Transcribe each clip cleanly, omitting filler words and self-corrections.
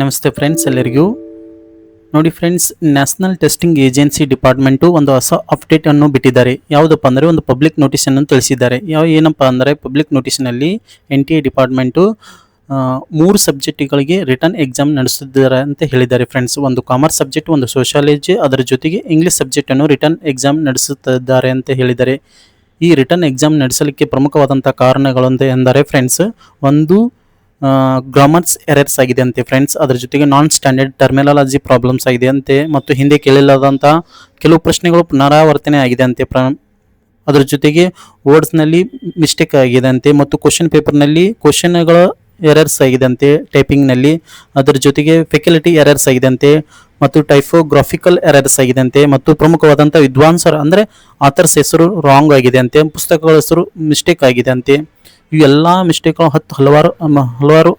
ನಮಸ್ತೆ ಫ್ರೆಂಡ್ಸ್, ಎಲ್ಲರಿಗೂ ನೋಡಿ friends, national testing agency department ಒಂದು ಹೊಸ ಅಪ್ಡೇಟ್ ಅನ್ನು ಬಿಟ್ಟಿದ್ದಾರೆ. ಯಾವುದಪ್ಪ ಅಂದರೆ ಒಂದು ಪಬ್ಲಿಕ್ ನೋಟಿಸನ್ನು ತಿಳಿಸಿದ್ದಾರೆ. ಏನಪ್ಪ ಅಂದರೆ ಪಬ್ಲಿಕ್ ನೋಟಿಸ್ನಲ್ಲಿ NTA ಡಿಪಾರ್ಟ್ಮೆಂಟು 3 ಸಬ್ಜೆಕ್ಟ್ಗಳಿಗೆ ರಿಟರ್ನ್ ಎಕ್ಸಾಮ್ ನಡೆಸಿದ್ದಾರೆ ಅಂತ ಹೇಳಿದ್ದಾರೆ ಫ್ರೆಂಡ್ಸ್. ಒಂದು ಕಾಮರ್ಸ್ ಸಬ್ಜೆಕ್ಟ್, ಒಂದು ಸೋಷಿಯಾಲಜಿ, ಅದರ ಜೊತೆಗೆ ಇಂಗ್ಲೀಷ್ ಸಬ್ಜೆಕ್ಟನ್ನು ರಿಟರ್ನ್ ಎಕ್ಸಾಮ್ ನಡೆಸುತ್ತಿದ್ದಾರೆ ಅಂತ ಹೇಳಿದ್ದಾರೆ. ಈ ರಿಟರ್ನ್ ಎಕ್ಸಾಮ್ ನಡೆಸಲಿಕ್ಕೆ ಪ್ರಮುಖವಾದಂಥ ಕಾರಣಗಳು ಅಂತ ಎಂದರೆ ಫ್ರೆಂಡ್ಸ್, ಒಂದು ಗ್ರಾಮರ್ಸ್ ಎರರ್ಸ್ ಆಗಿದೆ ಅಂತೆ ಫ್ರೆಂಡ್ಸ್. ಅದರ ಜೊತೆಗೆ ನಾನ್ ಸ್ಟ್ಯಾಂಡರ್ಡ್ ಟರ್ಮಿನಾಲಜಿ ಪ್ರಾಬ್ಲಮ್ಸ್ ಆಗಿದೆ ಅಂತೆ, ಮತ್ತು ಹಿಂದೆ ಕೇಳಿಲ್ಲದಂಥ ಕೆಲವು ಪ್ರಶ್ನೆಗಳು ಪುನರಾವರ್ತನೆ ಆಗಿದೆ ಅಂತೆ. ಅದರ ಜೊತೆಗೆ ವರ್ಡ್ಸ್ನಲ್ಲಿ ಮಿಸ್ಟೇಕ್ ಆಗಿದೆ ಅಂತೆ, ಮತ್ತು ಕ್ವಶನ್ ಪೇಪರ್ನಲ್ಲಿ ಕ್ವಶನ್ಗಳ ಎರರ್ಸ್ ಆಗಿದೆ ಅಂತೆ ಟೈಪಿಂಗ್ನಲ್ಲಿ. ಅದರ ಜೊತೆಗೆ ಫೆಕ್ಯುಲಿಟಿ ಎರರ್ಸ್ ಆಗಿದೆ ಅಂತೆ, ಮತ್ತು ಟೈಫೋಗ್ರಾಫಿಕಲ್ ಎರರ್ಸ್ ಆಗಿದೆ ಅಂತೆ, ಮತ್ತು ಪ್ರಮುಖವಾದಂಥ ವಿದ್ವಾಂಸರ ಅಂದರೆ ಆಥರ್ಸ್ ಹೆಸರು ರಾಂಗ್ ಆಗಿದೆ ಅಂತೆ, ಪುಸ್ತಕಗಳ ಹೆಸರು ಮಿಸ್ಟೇಕ್ ಆಗಿದೆ ಅಂತೆ. ಇವೆಲ್ಲ ಮಿಸ್ಟೇಕ್ಗಳು ಹಲವಾರು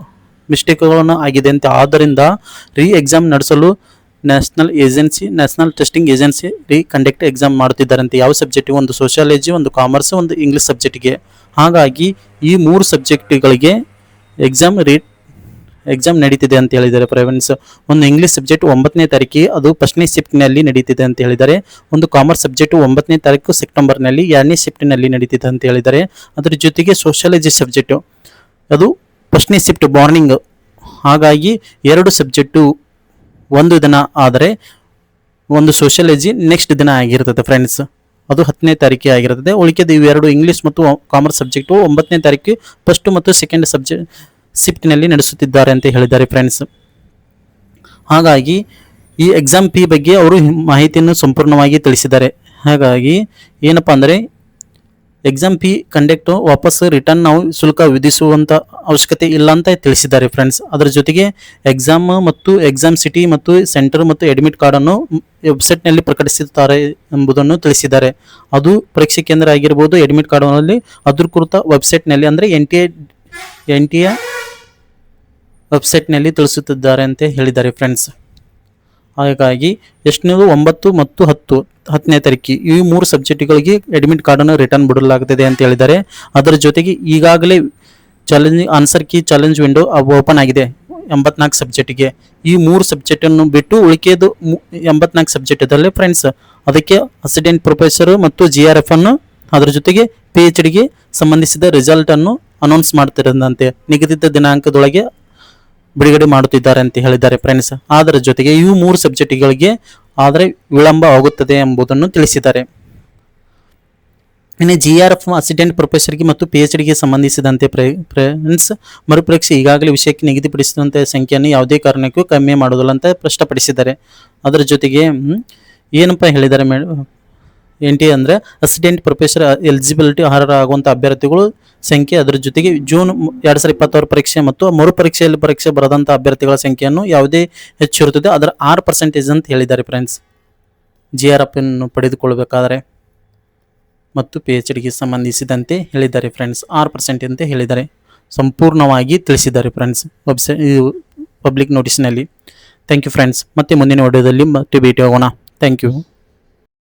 ಮಿಸ್ಟೇಕ್ಗಳನ್ನು ಆಗಿದೆ ಅಂತೆ. ಆದ್ದರಿಂದ ಎಕ್ಸಾಮ್ ನಡೆಸಲು national testing agency conduct exam ಮಾಡುತ್ತಿದ್ದಾರಂತೆ. ಯಾವ ಸಬ್ಜೆಕ್ಟಿಗೆ? ಒಂದು ಸೋಷಿಯಾಲಜಿ, ಒಂದು ಕಾಮರ್ಸ್, ಒಂದು ಇಂಗ್ಲೀಷ್ ಸಬ್ಜೆಕ್ಟಿಗೆ. ಹಾಗಾಗಿ ಈ 3 ಸಬ್ಜೆಕ್ಟ್ಗಳಿಗೆ ಎಕ್ಸಾಮ್ ನಡೀತಿದೆ ಅಂತ ಹೇಳಿದ್ದಾರೆ ಫ್ರೆಂಡ್ಸ್. ಒಂದು ಇಂಗ್ಲೀಷ್ ಸಬ್ಜೆಕ್ಟ್ 9ನೇ ತಾರೀಕಿಗೆ ಅದು ಫಸ್ಟ್ನೇ ಶಿಫ್ಟ್ನಲ್ಲಿ ನಡೀತಿದೆ ಅಂತ ಹೇಳಿದ್ದಾರೆ. ಒಂದು ಕಾಮರ್ಸ್ ಸಬ್ಜೆಕ್ಟ್ 9ನೇ ತಾರೀಕು ಸೆಪ್ಟೆಂಬರ್ನಲ್ಲಿ 2ನೇ ಶಿಫ್ಟ್ನಲ್ಲಿ ನಡೀತಿದೆ ಅಂತ ಹೇಳಿದ್ದಾರೆ. ಅದರ ಜೊತೆಗೆ ಸೋಷಿಯಾಲಜಿ ಸಬ್ಜೆಕ್ಟು ಅದು ಫಸ್ಟ್ನೇ ಶಿಫ್ಟ್ ಮಾರ್ನಿಂಗ್. ಹಾಗಾಗಿ 2 ಸಬ್ಜೆಕ್ಟು ಒಂದು ದಿನ ಆದರೆ ಒಂದು ಸೋಷಿಯಾಲಜಿ ನೆಕ್ಸ್ಟ್ ದಿನ ಆಗಿರ್ತದೆ ಫ್ರೆಂಡ್ಸ್, ಅದು 10ನೇ ತಾರೀಕಿಗೆ ಆಗಿರ್ತದೆ. ಉಳಿಕೆದು ಇವೆರಡು ಇಂಗ್ಲೀಷ್ ಮತ್ತು ಕಾಮರ್ಸ್ ಸಬ್ಜೆಕ್ಟು 9ನೇ ತಾರೀಕು ಫಸ್ಟ್ ಮತ್ತು ಸೆಕೆಂಡ್ ಶಿಫ್ಟ್ನಲ್ಲಿ ನಡೆಸುತ್ತಿದ್ದಾರೆ ಅಂತ ಹೇಳಿದ್ದಾರೆ ಫ್ರೆಂಡ್ಸ್. ಹಾಗಾಗಿ ಈ ಎಕ್ಸಾಮ್ ಫೀ ಬಗ್ಗೆ ಅವರು ಮಾಹಿತಿಯನ್ನು ಸಂಪೂರ್ಣವಾಗಿ ತಿಳಿಸಿದ್ದಾರೆ. ಹಾಗಾಗಿ ಏನಪ್ಪ ಅಂದರೆ ಎಕ್ಸಾಮ್ ಫೀ ಕಂಡಕ್ಟ್ ವಾಪಸ್ ರಿಟರ್ನ್ ನಾವು ಶುಲ್ಕ ವಿಧಿಸುವಂಥ ಅವಶ್ಯಕತೆ ಇಲ್ಲ ಅಂತ ತಿಳಿಸಿದ್ದಾರೆ ಫ್ರೆಂಡ್ಸ್. ಅದರ ಜೊತೆಗೆ ಎಕ್ಸಾಮ್ ಮತ್ತು ಎಕ್ಸಾಮ್ ಸಿಟಿ ಮತ್ತು ಸೆಂಟರ್ ಮತ್ತು ಅಡ್ಮಿಟ್ ಕಾರ್ಡನ್ನು ವೆಬ್ಸೈಟ್ನಲ್ಲಿ ಪ್ರಕಟಿಸುತ್ತಾರೆ ಎಂಬುದನ್ನು ತಿಳಿಸಿದ್ದಾರೆ. ಅದು ಪರೀಕ್ಷೆ ಕೇಂದ್ರ ಆಗಿರ್ಬೋದು, ಅಡ್ಮಿಟ್ ಕಾರ್ಡ್ನಲ್ಲಿ ಅಧಿಕೃತ ವೆಬ್ಸೈಟ್ನಲ್ಲಿ ಅಂದರೆ NTA ವೆಬ್ಸೈಟ್ನಲ್ಲಿ ತಿಳಿಸುತ್ತಿದ್ದಾರೆ ಅಂತ ಹೇಳಿದ್ದಾರೆ ಫ್ರೆಂಡ್ಸ್. ಹಾಗಾಗಿ ಎಷ್ಟನೇದು 9 ಮತ್ತು 10ನೇ ತಾರೀಕು ಈ 3 ಸಬ್ಜೆಕ್ಟ್ಗಳಿಗೆ ಅಡ್ಮಿಟ್ ಕಾರ್ಡನ್ನು ರಿಟರ್ನ್ ಬಿಡಲಾಗುತ್ತದೆ ಅಂತ ಹೇಳಿದ್ದಾರೆ. ಅದರ ಜೊತೆಗೆ ಈಗಾಗಲೇ answer key challenge window open ಆಗಿದೆ 84 ಸಬ್ಜೆಕ್ಟಿಗೆ. ಈ 3 ಸಬ್ಜೆಕ್ಟನ್ನು ಬಿಟ್ಟು ಉಳಿಕೆದು 84 ಸಬ್ಜೆಕ್ಟಲ್ಲಿ ಫ್ರೆಂಡ್ಸ್ ಅದಕ್ಕೆ ಅಸಿಸ್ಟೆಂಟ್ ಪ್ರೊಫೆಸರ್ ಮತ್ತು GRF ಅನ್ನು, ಅದರ ಜೊತೆಗೆ PhDಗೆ ಸಂಬಂಧಿಸಿದ ರಿಸಲ್ಟನ್ನು ಅನೌನ್ಸ್ ಮಾಡ್ತಿರೋದಂತೆ ನಿಗದಿತ ದಿನಾಂಕದೊಳಗೆ ಬಿಡುಗಡೆ ಮಾಡುತ್ತಿದ್ದಾರೆ ಅಂತ ಹೇಳಿದ್ದಾರೆ ಫ್ರೆಂಡ್ಸ್. ಅದರ ಜೊತೆಗೆ ಈ 3 ಸಬ್ಜೆಕ್ಟ್ಗಳಿಗೆ ಆದರೆ ವಿಳಂಬ ಆಗುತ್ತದೆ ಎಂಬುದನ್ನು ತಿಳಿಸಿದ್ದಾರೆ. ಇನ್ನು GRF ಅಸಿಸ್ಟೆಂಟ್ ಪ್ರೊಫೆಸರ್ಗೆ ಮತ್ತು PhDಗೆ ಸಂಬಂಧಿಸಿದಂತೆ ಫ್ರೆಂಡ್ಸ್ ಮರುಪರೀಕ್ಷೆ ಈಗಾಗಲೇ ವಿಷಯಕ್ಕೆ ನಿಗದಿಪಡಿಸಿದಂಥ ಸಂಖ್ಯೆಯನ್ನು ಯಾವುದೇ ಕಾರಣಕ್ಕೂ ಕಮ್ಮಿ ಮಾಡುವುದಿಲ್ಲ ಅಂತ ಸ್ಪಷ್ಟಪಡಿಸಿದ್ದಾರೆ. ಅದರ ಜೊತೆಗೆ ಏನಪ್ಪ ಹೇಳಿದ್ದಾರೆ NTA ಅಂದರೆ ಅಸಿಸ್ಟೆಂಟ್ ಪ್ರೊಫೆಸರ್ ಎಲಿಜಿಬಿಲಿಟಿ ಅರ್ಹರಾಗುವಂಥ ಅಭ್ಯರ್ಥಿಗಳು ಸಂಖ್ಯೆ, ಅದರ ಜೊತೆಗೆ ಜೂನ್ 2026 ಪರೀಕ್ಷೆ ಮತ್ತು ಮರುಪರೀಕ್ಷೆಯಲ್ಲಿ ಪರೀಕ್ಷೆ ಬರೆದಂಥ ಅಭ್ಯರ್ಥಿಗಳ ಸಂಖ್ಯೆಯನ್ನು ಯಾವುದೇ ಹೆಚ್ಚು ಇರುತ್ತದೆ ಅದರ 6% ಅಂತ ಹೇಳಿದ್ದಾರೆ ಫ್ರೆಂಡ್ಸ್. GRF ಅನ್ನು ಪಡೆದುಕೊಳ್ಳಬೇಕಾದರೆ ಮತ್ತು PhDಗೆ ಸಂಬಂಧಿಸಿದಂತೆ ಹೇಳಿದ್ದಾರೆ ಫ್ರೆಂಡ್ಸ್. 6% ಅಂತ ಹೇಳಿದ್ದಾರೆ, ಸಂಪೂರ್ಣವಾಗಿ ತಿಳಿಸಿದ್ದಾರೆ ಫ್ರೆಂಡ್ಸ್ ಪಬ್ಲಿಕ್ ನೋಟಿಸ್ನಲ್ಲಿ. Thank you friends. ಮತ್ತೆ ಮುಂದಿನ ವಿಡಿಯೋದಲ್ಲಿ ಮತ್ತೆ ಭೇಟಿ ಆಗೋಣ. Thank you.